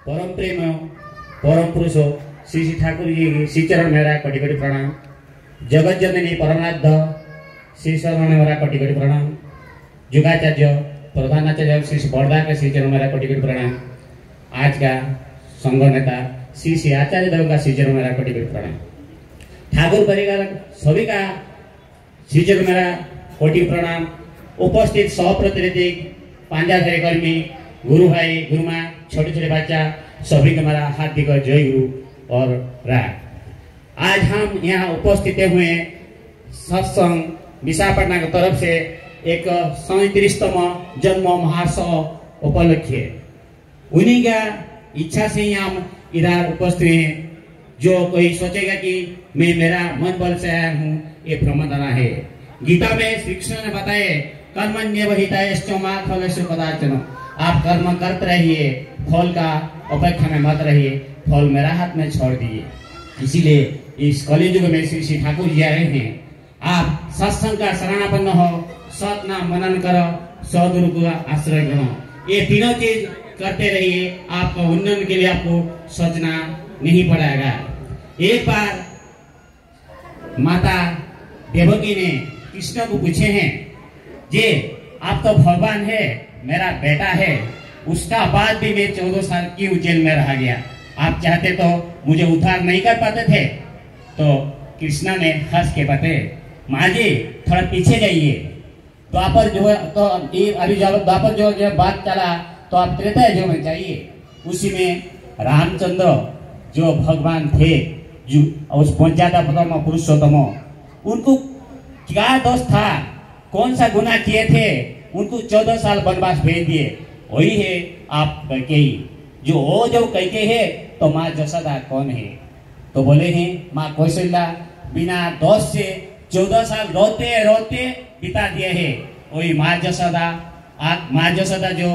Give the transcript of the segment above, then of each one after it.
परम प्रेम परम पुरुष श्री श्री ठाकुर जी श्री चरण मेरा कोटि कोटि प्रणाम। जगत जननी परमाराध्य श्री शरण मेरा कोटि कोटि प्रणाम। जुगाचार्य प्रधानाचार्य श्री श्री बड़दा के श्री चरण मेरा कोटि कोटि प्रणाम। आज का संघ नेता श्री श्री आचार्य देव का श्री चरण मेरा कोटि कोटि प्रणाम। ठाकुर परिवार सभी का श्री चरण मेरा कोटि प्रणाम। उपस्थित सहप्रतिनिधि पांजा कर्मी गुरु भाई गुरुमा छोटे छोटे बच्चा सभी का मेरा हार्दिक जय गुरु और राग। आज हम यहाँ उपस्थित हुए सत्संग विशाखापट्टनम की तरफ से एक 37तम जन्म महोत्सव उपलक्ष्य उन्हीं का इच्छा से ही हम इधर उपस्थित हैं। जो कोई सोचेगा कि मैं मेरा मन बल से आया हूँ, ये भ्रमधारणा है। गीता में श्री कृष्ण ने बताए कर्मण्येवाधिकारस्ते मा फलेषु कदाचन। आप कर्म करते रहिए, फल का अपेक्षा में मत रहिए, फल मेरा हाथ में छोड़ दिए। इसीलिए इस कलियुग में श्री श्री ठाकुर जी आए हैं। आप सत्संग का शरणापन्न हो, सत नाम मनन करो, सदगुरु का आश्रय ग्रहण, ये तीनों चीज करते रहिए। आपका उन्नयन के लिए आपको सोचना नहीं पड़ेगा। एक बार माता देवकी ने कृष्ण को पूछे हैं, जे आप तो भगवान है, मेरा बेटा है, उसका बाद भी मैं 14 साल क्यों जेल में रह गया? आप चाहते तो मुझे उद्धार नहीं कर पाते थे? तो कृष्णा ने हंस के बताए, माँ जी थोड़ा पीछे जाइए। द्वापर जो है तो अभी जब द्वापर जो बात चला तो आप त्रेता युग में जाइए। उसी में रामचंद्र जो भगवान थे, जो उस पंचायत पुरुषोत्तम, उनको क्या दोष था, कौन सा गुनाह किए थे, उनको 14 साल वनवास भेज दिए। वही है आप कैकेयी। जो वो जो कैकेयी है तो माँ जशोदा कौन है? तो बोले हैं माँ कौशल्या बिना दोष से 14 साल रोते रोते बिता दिए हैं। वही माँ जशोदा जो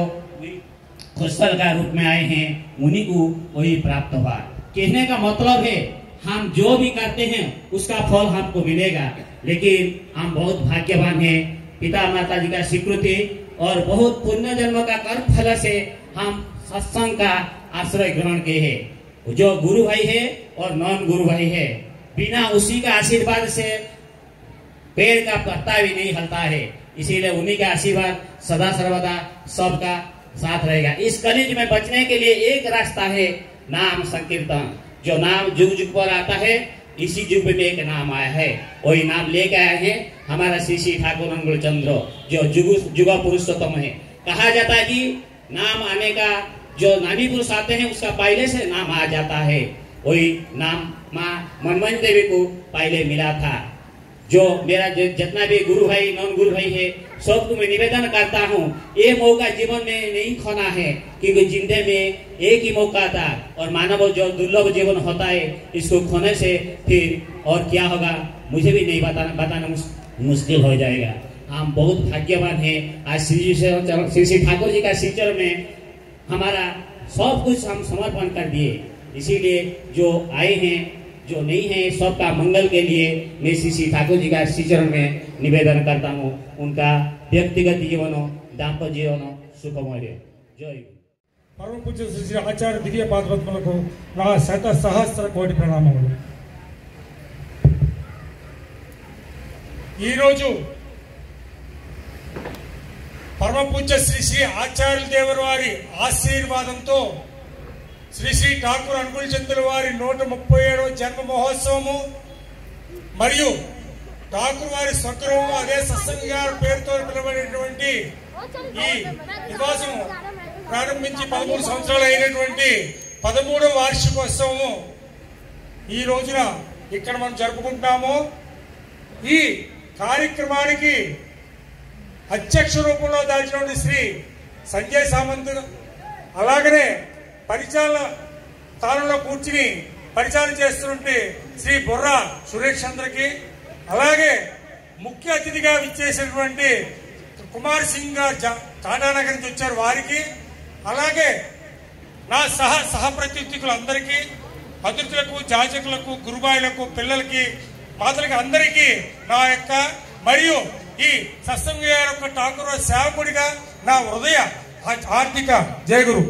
कौशल का रूप में आए हैं, उन्हीं को वही प्राप्त हुआ। कहने का मतलब है हम जो भी करते हैं उसका फल हमको मिलेगा, लेकिन हम बहुत भाग्यवान हैं। पिता माता जी का स्वीकृति और बहुत पुण्य जन्म का कर्म फल से हम सत्संग का आश्रय ग्रहण किए हैं। जो गुरु भाई है और नॉन गुरु भाई है, बिना उसी का आशीर्वाद से पेड़ का पत्ता भी नहीं हिलता है। इसीलिए उन्हीं का आशीर्वाद सदा सर्वदा सबका साथ रहेगा। इस कलियुग में बचने के लिए एक रास्ता है, नाम संकीर्तन। जो नाम जुग जुग पर आता है, इसी युग में एक नाम आया है, वही नाम लेके आए हैं हमारा श्री श्री ठाकुर अनुकूल चंद्र, जो जुग पुरुषोत्तम है। कहा जाता है कि नाम आने का जो नामी पुरुष आते हैं उसका पहले से नाम आ जाता है। वही नाम माँ मनमोहन देवी को पहले मिला था। जो मेरा जितना भी गुरु भाई नॉन गुरु भाई है, सबको मैं निवेदन करता हूँ, ये मौका जीवन में नहीं खोना है, क्योंकि जिंदगी में एक ही मौका था और मानव जो दुर्लभ जीवन होता है, इसको खोने से फिर और क्या होगा मुझे भी नहीं बताना मुश्किल हो जाएगा। हम बहुत भाग्यवान हैं। आज श्री श्री ठाकुर जी का श्री चरण में हमारा सब कुछ हम समर्पण कर दिए। इसीलिए जो आए हैं, जो नहीं है, सबका मंगल के लिए मैं श्री श्री ठाकुर जी का श्री चरण में निवेदन करता हूँ। उनका व्यक्तिगत जीवन दाम्पत्य जीवन सुखमय। जय परम पूज्य श्री श्री आचार्य दिव्य पादपद्मలకు నా శత సహస్ర కోటి ప్రణామములు। ఈ రోజు परम पूज्य श्री श्री आचार्य देवर वारी ఆశీర్వాదంతో श्री श्री ठाकुर अनुकूल चंद्र वारी 137వ जन्म మహోత్సవము మరియు ठाकुर వారి స్వగ్రహము అదే సత్సంగ పేరుతో పిలువబడేటువంటి ఈ నివాసము ప్రారంభించి 13 సంవత్సరాలు అయినటువంటి 13వ వార్షికోత్సవము ఈ రోజున ఇక్కడ మనం జరుపుకుంటాము। ఈ కార్యక్రమానికి అధ్యక్ష రూపంలో దాల్చినటువంటి శ్రీ సంజయ్ సామంత్, అలాగనే పరిచాలన స్థానంలో కూర్చుని పరిచాలన చేస్తున్నటువంటి శ్రీ బొర్రా సురేష్ చంద్రకి, అలాగే ముఖ్య అతిథిగా విచ్చేసినటువంటి కుమార్ సింగ్ గారు టాటానగర్ నుంచి వచ్చారు వారికి, అలాగే నా సహప్రతినిధులందరికీ, అతిథులకు, జాజకులకు, గురుబాయిలకు, పిల్లలకి, మాతలకి అందరికీ నా యొక్క మరియు ఈ సత్సంగ యొక్క ఠాకూర్ సేవకుడిగా నా హృదయ ఆర్థిక జయగురు।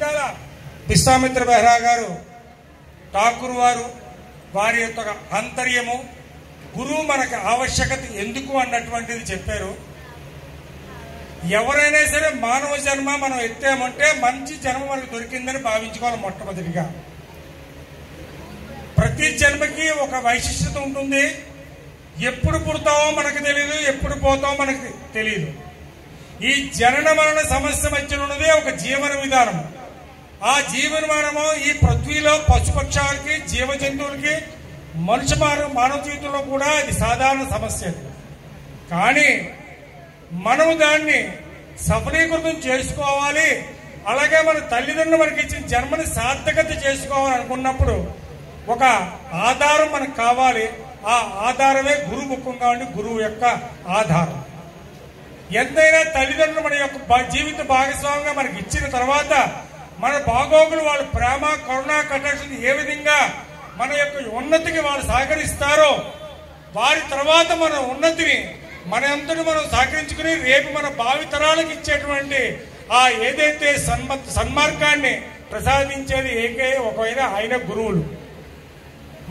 రకాల విశ్వామిత్ర బెహ్రా గారు ఠాకూర్ వారి యొక్క ఆంతర్యము, గురువు మనకు ఆవశ్యకత ఎందుకు అన్నటువంటిది చెప్పారు. ఎవరైనా సరే మానవ జన్మ మనం ఎత్తామంటే మంచి జన్మ మనకు దొరికిందని భావించుకోవాలి. మొట్టమొదటిగా ప్రతి జన్మకి ఒక వైశిష్టత ఉంటుంది. ఎప్పుడు పుడతామో మనకు తెలియదు, ఎప్పుడు పోతామో మనకు తెలియదు. ఈ జనన మరణ సమస్య మధ్యలో ఉన్నదే ఒక జీవన విధానం. ఆ జీవన విధానము ఈ పృథ్వీలో పశుపక్షాలకి, జీవ జంతువులకి, మానవ జీవితంలో కూడా అది సాధారణ సమస్య. కానీ మనము దాన్ని సఫలీకృతం చేసుకోవాలి, అలాగే మన తల్లిదండ్రులు మనకి ఇచ్చిన జన్మని సార్థకత చేసుకోవాలి అనుకున్నప్పుడు ఒక ఆధారం మనకు కావాలి. ఆ ఆధారమే గురువు ముఖ్యంగా ఉండి గురువు యొక్క ఆధారం. ఎంతైనా తల్లిదండ్రులు మన యొక్క జీవిత భాగస్వామిగా మనకి ఇచ్చిన తర్వాత మన బాగోగులు, వాళ్ళ ప్రేమ, కరుణ, కటాక్షం ఏ విధంగా మన యొక్క ఉన్నతికి వాళ్ళు సహకరిస్తారో వారి తర్వాత మన ఉన్నతిని మన అంతటి మనం సహకరించుకుని రేపు మన భావి తరాలకు ఇచ్చేటువంటి ఆ ఏదైతే సన్మార్గాన్ని ప్రసాదించేది ఒకవైనా ఆయన గురువులు.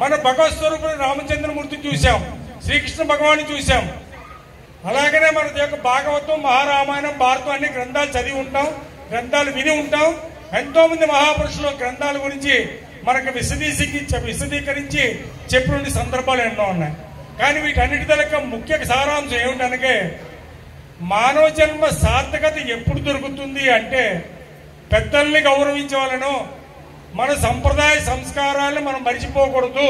మన భగవత్ స్వరూపుడు రామచంద్రమూర్తిని చూసాం, శ్రీకృష్ణ భగవాన్ని చూసాం. అలాగనే మన యొక్క భాగవతం, మహారామాయణం, భారతం అన్ని గ్రంథాలు చదివి ఉంటాం, గ్రంథాలు విని ఉంటాం. ఎంతో మంది మహాపురుషుల గ్రంథాల గురించి మనకు విశదీకరించి చెప్పిన సందర్భాలు ఎన్నో ఉన్నాయి. కానీ వీటన్నిటి తలక ముఖ్య సారాంశం ఏమిటనగా మానవ జన్మ సార్థకత ఎప్పుడు దొరుకుతుంది అంటే పెద్దల్ని గౌరవించవాలను, మన సంప్రదాయ సంస్కారాలను మనం మరిచిపోకూడదు.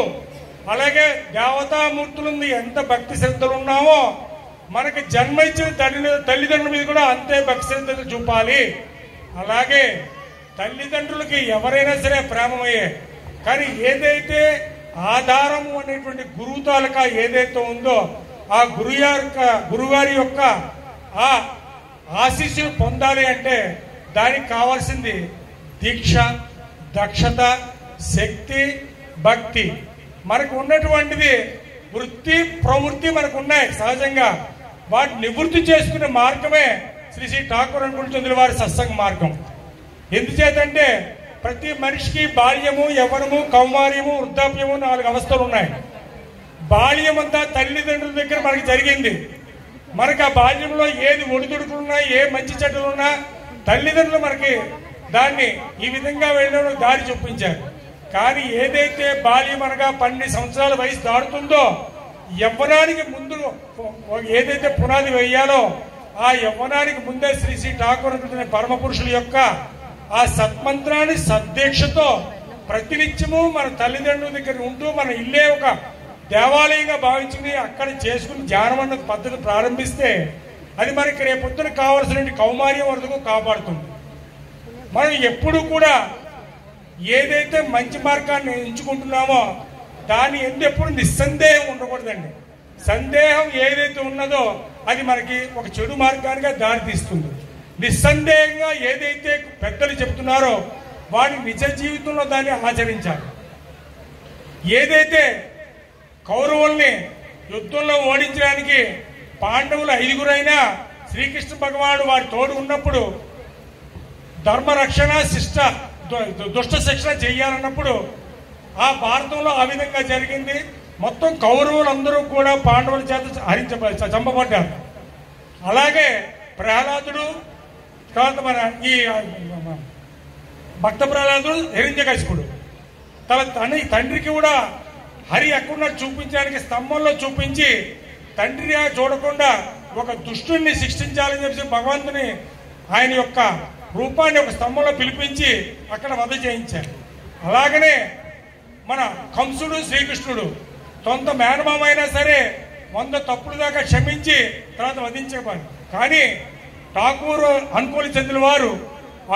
అలాగే దేవతామూర్తులు ఎంత భక్తి శ్రద్ధలు ఉన్నామో మనకి జన్మ ఇచ్చిన తల్లిదండ్రుల మీద కూడా అంతే భక్తి శ్రద్ధలు చూపాలి. అలాగే తల్లిదండ్రులకి ఎవరైనా సరే ప్రేమమయ్యే, కానీ ఏదైతే ఆధారము అనేటువంటి గురువు తాలూకా ఏదైతే ఉందో ఆ గురుగారి యొక్క ఆ ఆశీస్సులు పొందాలి అంటే దానికి కావాల్సింది దీక్ష, దక్షత, శక్తి, భక్తి. మనకు ఉన్నటువంటిది వృత్తి, ప్రవృత్తి మనకు ఉన్నాయి సహజంగా. వాటిని నివృత్తి చేసుకునే మార్గమే శ్రీ శ్రీ ఠాకూర్ అనుకుంటుంది వారి సత్సంగ మార్గం. ఎందుచేతంటే ప్రతి మనిషికి బాల్యము, యవ్వనము, కౌమార్యము, వృద్ధాప్యము 4 అవస్థలు ఉన్నాయి. బాల్యం అంతా తల్లిదండ్రుల దగ్గర మనకి జరిగింది. మనకి ఆ బాల్యంలో ఏది ఒడిదుడుకులున్నా, ఏ మంచి చెడ్డలున్నా తల్లిదండ్రులు మనకి దాన్ని ఈ విధంగా వెళ్ళిన దారి చూపించారు. కానీ ఏదైతే బాల్యం అనగా 12 సంవత్సరాల వయసు దాడుతుందో యవ్వనానికి ముందు ఏదైతే పునాది వేయాలో ఆ యవ్వనానికి ముందే శ్రీ శ్రీ ఠాకూర్ పరమ పురుషుల యొక్క ఆ సత్మంత్రాన్ని సద్దీక్షతో ప్రతినిత్యము మన తల్లిదండ్రుల దగ్గర ఉంటూ మన ఇల్లే ఒక దేవాలయంగా భావించుకుని అక్కడ చేసుకుని ధ్యానం అన్న పద్ధతి ప్రారంభిస్తే అది మనకి రేపొద్దున కావాల్సిన కౌమార్యం వరకు కాపాడుతుంది. మనం ఎప్పుడు కూడా ఏదైతే మంచి మార్గాన్ని ఎంచుకుంటున్నామో దాని ఎప్పుడు నిస్సందేహం ఉండకూడదండి. సందేహం ఏదైతే ఉన్నదో అది మనకి ఒక చెడు మార్గానిగా దారితీస్తుంది. నిస్సందేహంగా ఏదైతే పెద్దలు చెప్తున్నారో వారి నిజ జీవితంలో దాన్ని ఆచరించాలి. ఏదైతే కౌరవుల్ని యుద్ధంలో ఓడించడానికి పాండవులు 5గురైనా శ్రీకృష్ణ భగవానుడు వారి తోడు ఉన్నప్పుడు ధర్మరక్షణ, దుష్ట శిక్షణ చేయాలన్నప్పుడు ఆ భారతంలో ఆ విధంగా జరిగింది. మొత్తం కౌరవులందరూ కూడా పాండవుల చేత చంపబడ్డారు. అలాగే ప్రహ్లాదుడు, తర్వాత మన ఈ భక్త ప్రహ్లాదుడు, హిరణ్యకశిపుడు తన తండ్రికి కూడా హరి ఎక్కడున్నట్టు చూపించడానికి స్తంభంలో చూపించి తండ్రిగా చూడకుండా ఒక దుష్టుని శిక్షించాలని చెప్పి భగవంతుని ఆయన యొక్క రూపాన్ని ఒక స్తంభంలో పిలిపించి అక్కడ వధ చేయించారు. అలాగనే మన కంసుడు, శ్రీకృష్ణుడు సొంత మేనమామ అయినా సరే 100 తప్పులు దాకా క్షమించి తర్వాత వధించబడి, కానీ ఠాకూర్ అనుకూలి చెందిన వారు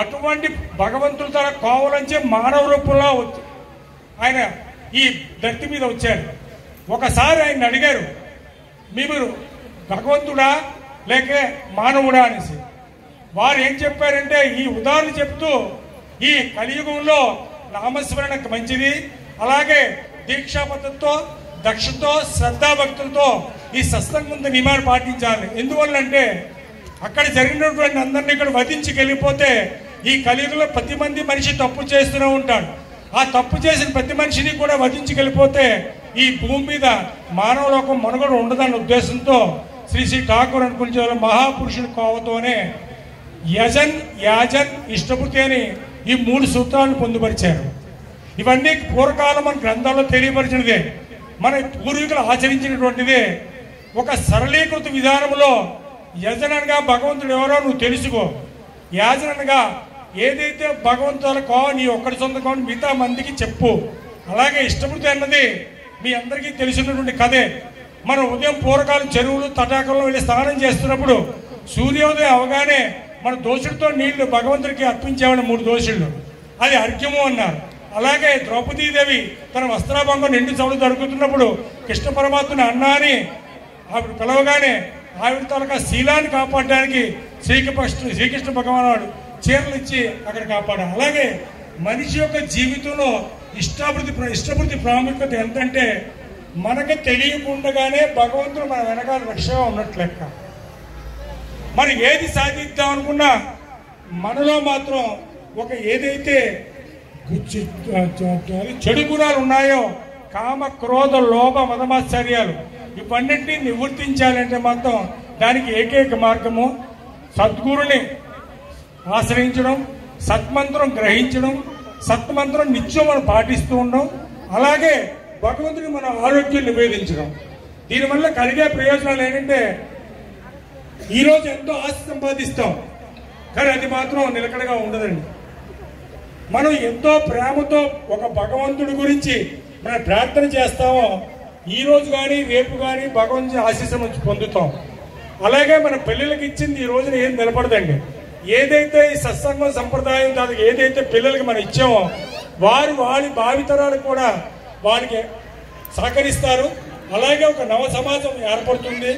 అటువంటి భగవంతుల తన కావాలంచే మానవ రూపంలో ఆయన ఈ ధర్తి మీద వచ్చారు. ఒకసారి ఆయన అడిగారు, మీరు భగవంతుడా లేక మానవుడా అనేసి. వారు ఏం చెప్పారంటే ఈ ఉదాహరణ చెప్తూ ఈ కలియుగంలో నామస్మరణకు మంచిది, అలాగే దీక్షా పద్ధతితో, దక్షతో, శ్రద్ధాభక్తులతో ఈ సత్సంగం నియమాన్ని పాటించాలి. ఎందువల్లంటే అక్కడ జరిగినటువంటి అందరినీ ఇక్కడ వధించి వెళ్ళిపోతే ఈ కలియుగంలో ప్రతి మనిషి తప్పు చేస్తూనే ఉంటాడు. ఆ తప్పు చేసిన ప్రతి మనిషిని కూడా వధించుకెళ్ళిపోతే ఈ భూమి మీద మానవలోకం మనుగడ ఉండదన్న ఉద్దేశంతో శ్రీ శ్రీ ఠాకూర్ అనుకునే మహాపురుషుడి కోవతోనే యజన్ యాజన్ ఇష్టపూర్తి అని ఈ 3 సూత్రాలను పొందుపరిచారు. ఇవన్నీ పూర్వకాలం మన గ్రంథాల్లో తెలియపరిచినదే, మన పూర్వీకులు ఆచరించినటువంటిదే. ఒక సరళీకృత విధానంలో యజనగా భగవంతుడు ఎవరో నువ్వు తెలుసుకో, యాజనగా ఏదైతే భగవంతులకో నీ ఒక్కడి సొంతకో మిగతా మందికి చెప్పు. అలాగే ఇష్టపూర్తి అన్నది మీ అందరికీ తెలిసినటువంటి కథే. మనం ఉదయం పూర్వకాలం చెరువులు తటాకంలో వెళ్ళి స్నానం చేస్తున్నప్పుడు సూర్యోదయం అవగానే మన దోషుడితో నీళ్లు భగవంతుడికి అర్పించేవాడు 3 దోషుళ్ళు, అది అర్ఘ్యము అన్నారు. అలాగే ద్రౌపదీదేవి తన వస్త్రాభంగం నిండు చవులు దొరుకుతున్నప్పుడు కృష్ణ పరమాత్మని అన్నా అని ఆవిడ పిలవగానే ఆవిడ తాలూకా శీలాన్ని కాపాడడానికి శ్రీకృష్ణ భగవానుడు చీరలు ఇచ్చి అక్కడ కాపాడారు. అలాగే మనిషి యొక్క జీవితంలో ఇష్టపూర్తి ప్రాముఖ్యత ఎంతంటే మనకు తెలియకుండానే భగవంతుడు మన వెనకాల రక్షగా ఉన్నట్లు లెక్క. మరి ఏది సాధిద్దాం అనుకున్నా మనలో మాత్రం ఒక ఏదైతే చెడు గుణాలు ఉన్నాయో కామ క్రోధ లోభ మదమాశ్చర్యాలు ఇవన్నింటినీ నివర్తించాలంటే మాత్రం దానికి ఏకైక మార్గము సద్గురుని ఆశ్రయించడం, సత్మంత్రం గ్రహించడం, సత్మంత్రం నిత్యం మనం పాటిస్తూ ఉండడం, అలాగే భగవంతుని మన ఆరోగ్యం నివేదించడం. దీనివల్ల కలిగే ప్రయోజనాలు ఏంటంటే ఈరోజు ఎంతో ఆస్తి సంపాదిస్తాం, కానీ అది మాత్రం నిలకడగా ఉండదండి. మనం ఎంతో ప్రేమతో ఒక భగవంతుడి గురించి మనం ప్రార్థన చేస్తామో ఈరోజు కానీ రేపు కానీ భగవంతుని ఆశీస్సును పొందుతాం. అలాగే మన పిల్లలకి ఇచ్చింది ఈ రోజున ఏం నిలబడదండి. ఏదైతే ఈ సత్సంగం సంప్రదాయం కాదు, ఏదైతే పిల్లలకి మనం ఇచ్చామో వారి భావితరాలకు కూడా వారికి సహకరిస్తారు. అలాగే ఒక నవ సమాజం ఏర్పడుతుంది.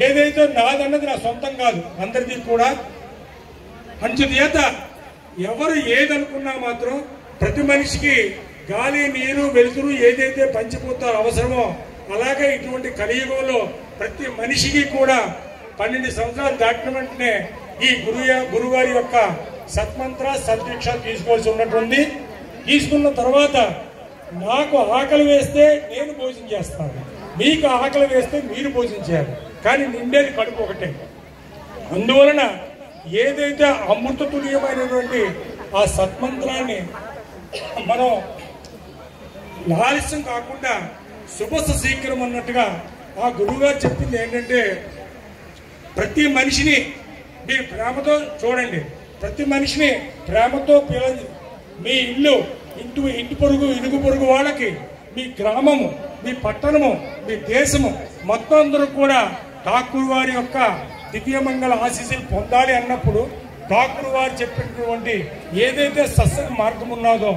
ఏదైతే నాదన్నది నా సొంతం కాదు, అందరిది కూడా. అంచుచేత ఎవరు ఏదనుకున్నా మాత్రం ప్రతి మనిషికి గాలి నీరు వెలుతురు ఏదైతే పంచిపోతారో అవసరమో అలాగే ఇటువంటి కలియుగంలో ప్రతి మనిషికి కూడా 12 సంవత్సరాలు దాటిన వెంటనే ఈ గురుగారి యొక్క సత్మంత్ర సద్దీక్ష తీసుకోవాల్సి ఉన్నట్టుంది. తీసుకున్న తర్వాత నాకు ఆకలి వేస్తే నేను భోజనం చేస్తాను, మీకు ఆకలి వేస్తే మీరు భోజనం చేయాలి, కానీ నిండేది కడుపు ఒకటే. అందువలన ఏదైతే అమృత తుల్యమైనటువంటి ఆ సత్మంత్రాన్ని మనం ఆలస్యం కాకుండా శుభ శీఘ్రం అన్నట్టుగా ఆ గురువుగారు చెప్పింది ఏంటంటే ప్రతి మనిషిని మీరు ప్రేమతో చూడండి, ప్రతి మనిషిని ప్రేమతో పిలండి. మీ ఇల్లు ఇంటి పొరుగు ఇరుగు పొరుగు వాళ్ళకి, మీ గ్రామము, మీ పట్టణము, మీ దేశము మొత్తం అందరూ కూడా ఠాకూర్ వారి యొక్క దివ్యమంగళ ఆశీస్సులు పొందాలి అన్నప్పుడు ఠాకూర్ వారు చెప్పినటువంటి ఏదైతే సత్సంగ మార్గం ఉన్నదో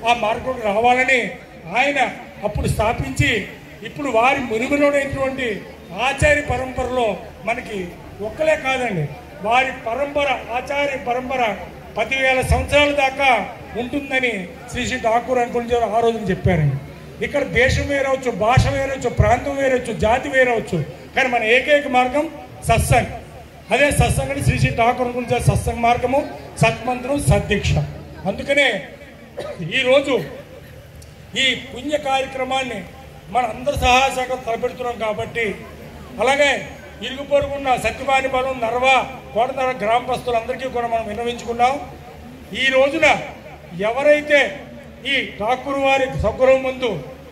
ఆ మార్గం రావాలని ఆయన అప్పుడు స్థాపించి ఇప్పుడు వారి మునిమునటువంటి ఆచార్య పరంపరలో మనకి ఒక్కలే కాదండి, వారి పరంపర ఆచార్య పరంపర 10,000 సంవత్సరాల దాకా ఉంటుందని శ్రీ శ్రీ ఠాకూర్ అనుకుని ఆ రోజున చెప్పారండి. ఇక్కడ దేశం వేరవచ్చు, భాష వేరవచ్చు, ప్రాంతం వేరవచ్చు, జాతి వేరవచ్చు, కానీ మన ఏకైక మార్గం సత్సంగ్. అదే సత్సంగ్ అని శ్రీ శ్రీ ఠాకూర్ గురించి సత్సంగ్ మార్గము, సత్మంత్రం, సద్దీక్ష. అందుకనే ఈరోజు ఈ పుణ్య కార్యక్రమాన్ని మన అందరి సహాయశాఖ తలపెడుతున్నాం కాబట్టి, అలాగే ఇరుగు పొరుగున్న సత్యవాణిపాలెం, నర్వా, కోటనర గ్రామస్తులందరికీ కూడా మనం విన్నవించుకున్నాం. ఈ రోజున ఎవరైతే ఈ ఠాకూర్ వారి సద్గురువు ముందు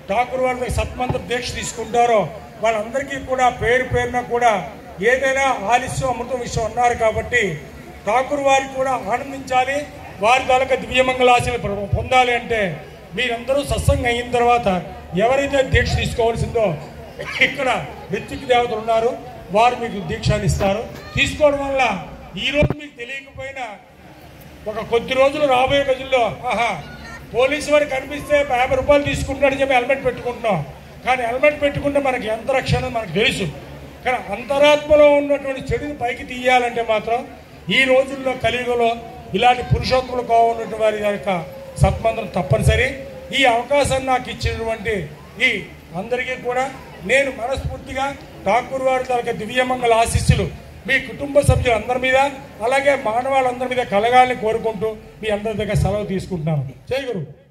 ఠాకూర్ వారి సత్మంత్ర దీక్ష తీసుకుంటారో వాళ్ళందరికీ కూడా పేరు పేరున కూడా ఏదైనా ఆలస్యం అమృతం విషయం అన్నారు కాబట్టి ఠాకూర్ వారికి కూడా ఆనందించాలి, వారి తాలూకా దివ్యమంగళాశలు పొందాలి అంటే మీరందరూ సత్సంగం అయిన తర్వాత ఎవరైతే దీక్ష తీసుకోవాల్సిందో ఇక్కడ ఋత్విక్ దేవతలు ఉన్నారు, వారు మీకు దీక్షాన్ని ఇస్తారు. తీసుకోవడం వల్ల ఈరోజు మీకు తెలియకపోయినా ఒక కొద్ది రోజులు రాబోయే రోజుల్లో పోలీసు వారు కనిపిస్తే 50 రూపాయలు తీసుకుంటాడని చెప్పి హెల్మెట్ పెట్టుకుంటున్నాం. కానీ హెల్మెట్ పెట్టుకుంటే మనకి ఎంత రక్షణ మనకు తెలుసు. కానీ అంతరాత్మలో ఉన్నటువంటి చెడుని పైకి తీయాలంటే మాత్రం ఈ రోజుల్లో కలియుగంలో ఇలాంటి పురుషోత్తములు కావాలన్నటువంటి వారి యొక్క సత్మంత్రం తప్పనిసరి. ఈ అవకాశాన్ని నాకు ఇచ్చినటువంటి ఈ అందరికీ కూడా నేను మనస్ఫూర్తిగా ఠాకూర్ వారి తాలూకా దివ్యమంగళ ఆశీస్సులు మీ కుటుంబ సభ్యులందరి మీద అలాగే మానవాళ్ళందరి మీద కలగాలని కోరుకుంటూ మీ అందరి దగ్గర సెలవు తీసుకుంటున్నాను. జై గురు.